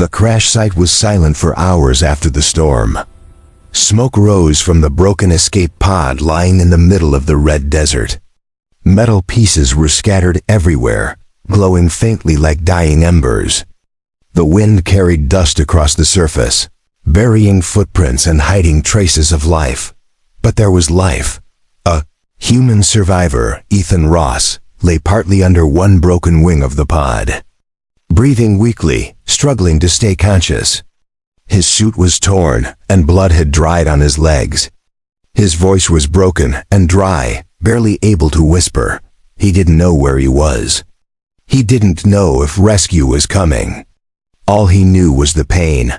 The crash site was silent for hours after the storm. Smoke rose from the broken escape pod lying in the middle of the red desert. Metal pieces were scattered everywhere, glowing faintly like dying embers. The wind carried dust across the surface, burying footprints and hiding traces of life. But there was life. A human survivor, Ethan Ross, lay partly under one broken wing of the pod. Breathing weakly, struggling to stay conscious. His suit was torn, and blood had dried on his legs. His voice was broken and dry, barely able to whisper. He didn't know where he was. He didn't know if rescue was coming. All he knew was the pain.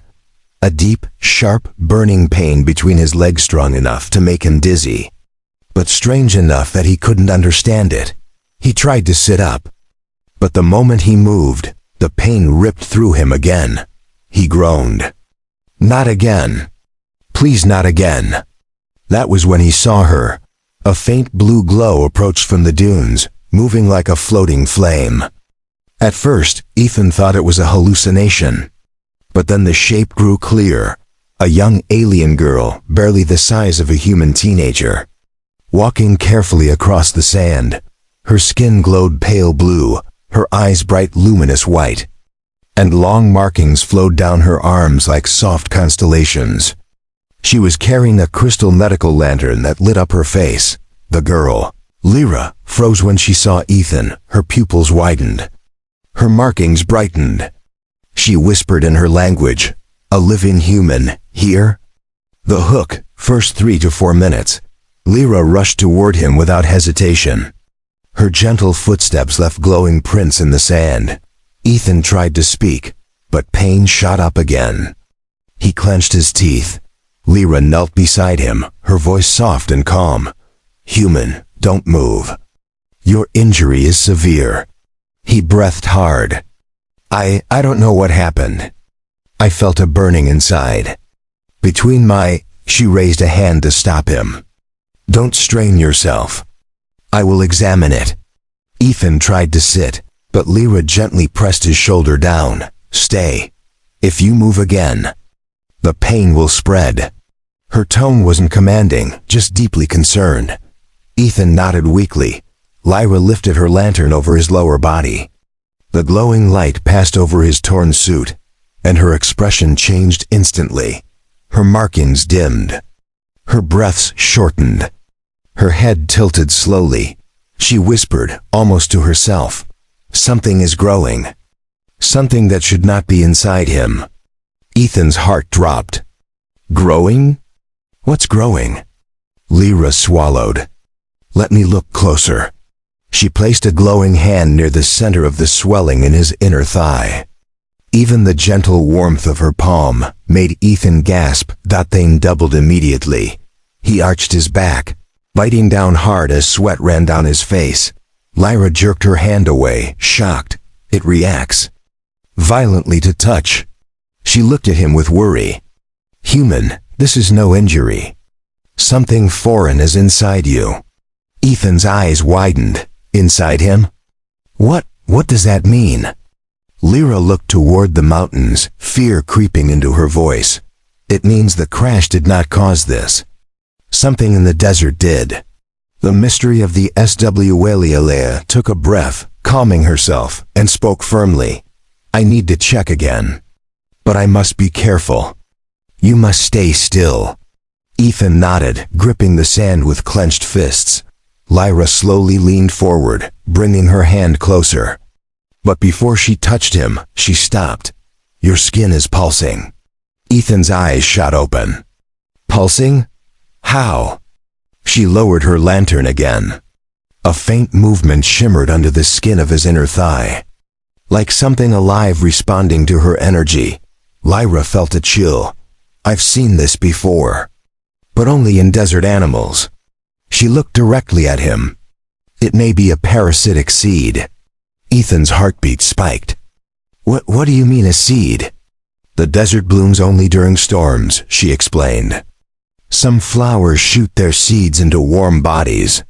A deep, sharp, burning pain between his legs, strong enough to make him dizzy, but strange enough that he couldn't understand it. He tried to sit up, but the moment he moved, the pain ripped through him again. He groaned. Not again. Please, not again. That was when he saw her. A faint blue glow approached from the dunes, moving like a floating flame. At first, Ethan thought it was a hallucination. But then the shape grew clear. A young alien girl, barely the size of a human teenager, walking carefully across the sand. Her skin glowed pale blue, her eyes bright luminous white, and long markings flowed down her arms like soft constellations. She was carrying a crystal medical lantern that lit up her face. The girl, Lyra, froze when she saw Ethan. Her pupils widened. Her markings brightened. She whispered in her language, "A living human, here?" The hook, first 3 to 4 minutes. Lyra rushed toward him without hesitation. Her gentle footsteps left glowing prints in the sand. Ethan tried to speak, but pain shot up again. He clenched his teeth. Lyra knelt beside him, her voice soft and calm. "Human, don't move. Your injury is severe." He breathed hard. I don't know what happened. I felt a burning inside. She raised a hand to stop him. "Don't strain yourself. I will examine it." Ethan tried to sit, but Lyra gently pressed his shoulder down. "Stay. If you move again, the pain will spread." Her tone wasn't commanding, just deeply concerned. Ethan nodded weakly. Lyra lifted her lantern over his lower body. The glowing light passed over his torn suit, and her expression changed instantly. Her markings dimmed. Her breaths shortened. Her head tilted slowly. She whispered, almost to herself, "Something is growing. Something that should not be inside him." Ethan's heart dropped. "Growing? What's growing?" Lyra swallowed. "Let me look closer." She placed a glowing hand near the center of the swelling in his inner thigh. Even the gentle warmth of her palm made Ethan gasp. That thing doubled immediately. He arched his back, biting down hard as sweat ran down his face. Lyra jerked her hand away, shocked. "It reacts violently to touch." She looked at him with worry. "Human, this is no injury. Something foreign is inside you." Ethan's eyes widened. Inside him? What does that mean? Lyra looked toward the mountains, fear creeping into her voice. "It means the crash did not cause this. Something in the desert did." The mystery of the Swalea took a breath, calming herself, and spoke firmly. "I need to check again. But I must be careful. You must stay still." Ethan nodded, gripping the sand with clenched fists. Lyra slowly leaned forward, bringing her hand closer. But before she touched him, she stopped. "Your skin is pulsing." Ethan's eyes shot open. "Pulsing? How?" She lowered her lantern again. A faint movement shimmered under the skin of his inner thigh. Like something alive responding to her energy. Lyra felt a chill. "I've seen this before. But only in desert animals." She looked directly at him. "It may be a parasitic seed." Ethan's heartbeat spiked. What do you mean, a seed?" "The desert blooms only during storms," she explained. "Some flowers shoot their seeds into warm bodies.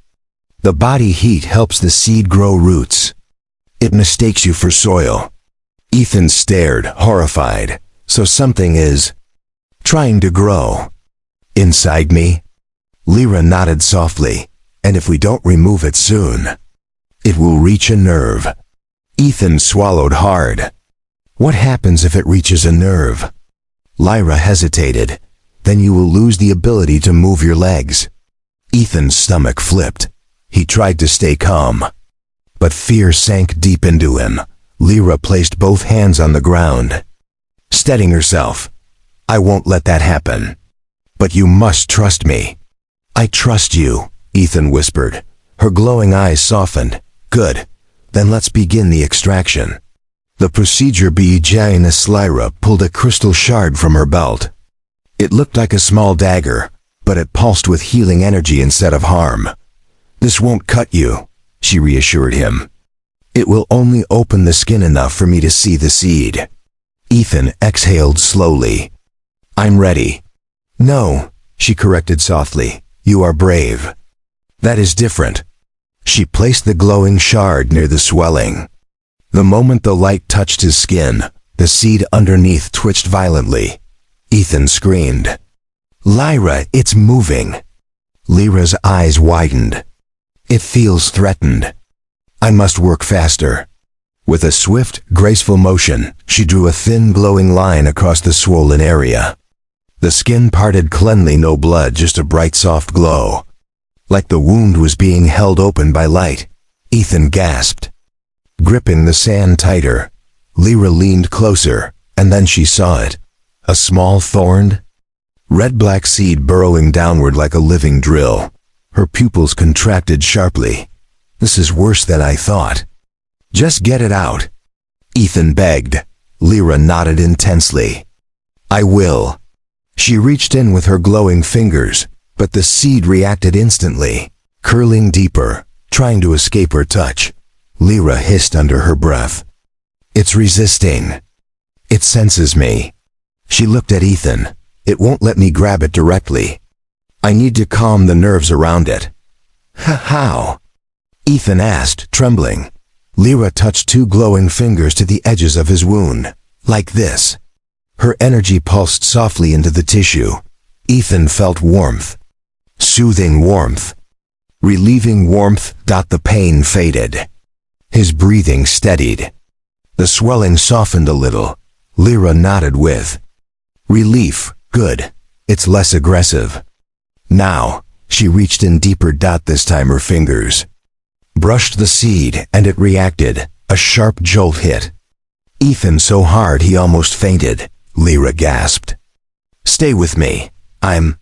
The body heat helps the seed grow roots. It mistakes you for soil. Ethan stared, horrified. So something is trying to grow inside me? Lyra nodded softly. And if we don't remove it soon, it will reach a nerve. Ethan swallowed hard. What happens if it reaches a nerve? Lyra hesitated. Then you will lose the ability to move your legs. Ethan's stomach flipped. He tried to stay calm, but fear sank deep into him. Lyra placed both hands on the ground, steadying herself. I won't let that happen. But you must trust me. I trust you, Ethan whispered. Her glowing eyes softened. Good. Then let's begin the extraction. The procedure began as Lyra pulled a crystal shard from her belt. It looked like a small dagger, but it pulsed with healing energy instead of harm. This won't cut you, she reassured him. It will only open the skin enough for me to see the seed. Ethan exhaled slowly. I'm ready. No, she corrected softly. You are brave. That is different. She placed the glowing shard near the swelling. The moment the light touched his skin, the seed underneath twitched violently. Ethan screamed. Lyra, it's moving. Lyra's eyes widened. It feels threatened. I must work faster. With a swift, graceful motion, she drew a thin glowing line across the swollen area. The skin parted cleanly, no blood, just a bright soft glow. Like the wound was being held open by light. Ethan gasped. Gripping the sand tighter, Lyra leaned closer, and then she saw it. A small thorned, red-black seed burrowing downward like a living drill. Her pupils contracted sharply. This is worse than I thought. Just get it out, Ethan begged. Lyra nodded intensely. I will. She reached in with her glowing fingers, but the seed reacted instantly, curling deeper, trying to escape her touch. Lyra hissed under her breath. It's resisting. It senses me. She looked at Ethan. It won't let me grab it directly. I need to calm the nerves around it. How? Ethan asked, trembling. Lyra touched two glowing fingers to the edges of his wound. Like this. Her energy pulsed softly into the tissue. Ethan felt warmth. Soothing warmth. Relieving warmth. The pain faded. His breathing steadied. The swelling softened a little. Lyra nodded with relief. Good. It's less aggressive. Now, she reached in deeper. This time her fingers brushed the seed and it reacted. A sharp jolt hit Ethan so hard he almost fainted. Lyra gasped. Stay with me. I'm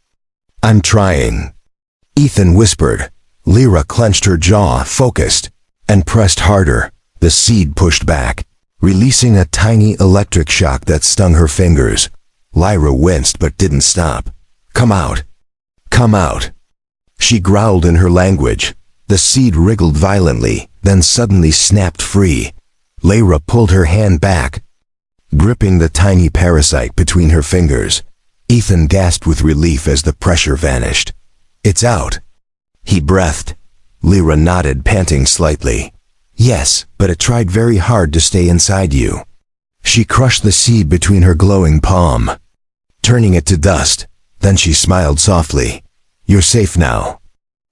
trying. Ethan whispered. Lyra clenched her jaw, focused, and pressed harder. The seed pushed back, releasing a tiny electric shock that stung her fingers. Lyra winced but didn't stop. Come out. Come out. She growled in her language. The seed wriggled violently, then suddenly snapped free. Lyra pulled her hand back, gripping the tiny parasite between her fingers. Ethan gasped with relief as the pressure vanished. It's out. He breathed. Lyra nodded, panting slightly. Yes, but it tried very hard to stay inside you. She crushed the seed between her glowing palm, turning it to dust. Then she smiled softly. You're safe now.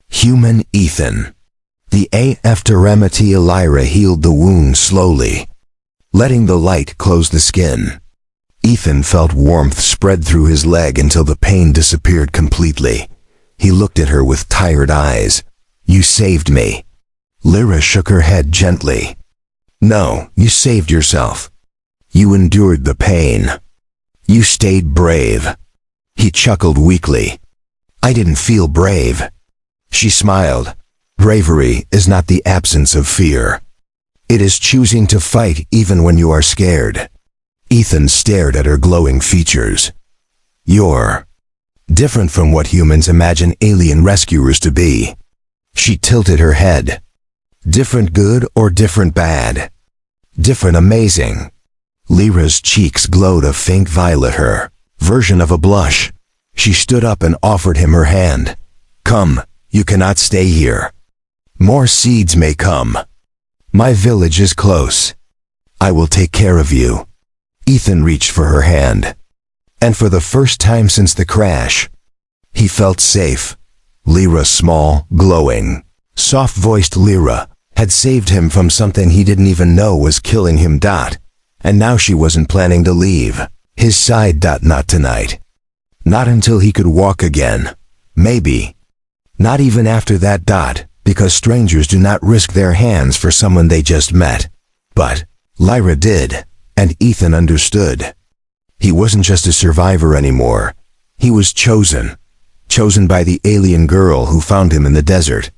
Human Ethan. The aftermath. Lyra healed the wound slowly, letting the light close the skin. Ethan felt warmth spread through his leg until the pain disappeared completely. He looked at her with tired eyes. You saved me. Lyra shook her head gently. No, you saved yourself. You endured the pain. You stayed brave. He chuckled weakly. I didn't feel brave. She smiled. Bravery is not the absence of fear. It is choosing to fight even when you are scared. Ethan stared at her glowing features. You're different from what humans imagine alien rescuers to be. She tilted her head. Different good or different bad? Different amazing. Lyra's cheeks glowed a faint violet, her version of a blush. She stood up and offered him her hand. Come, you cannot stay here. More seeds may come. My village is close. I will take care of you." Ethan reached for her hand. And for the first time since the crash, he felt safe. Lyra, small, glowing, soft-voiced Lyra, had saved him from something he didn't even know was killing him. And now she wasn't planning to leave his side. Not tonight. Not until he could walk again. Maybe. Not even after that. Because strangers do not risk their hands for someone they just met. But Lyra did, and Ethan understood. He wasn't just a survivor anymore. He was chosen. Chosen by the alien girl who found him in the desert.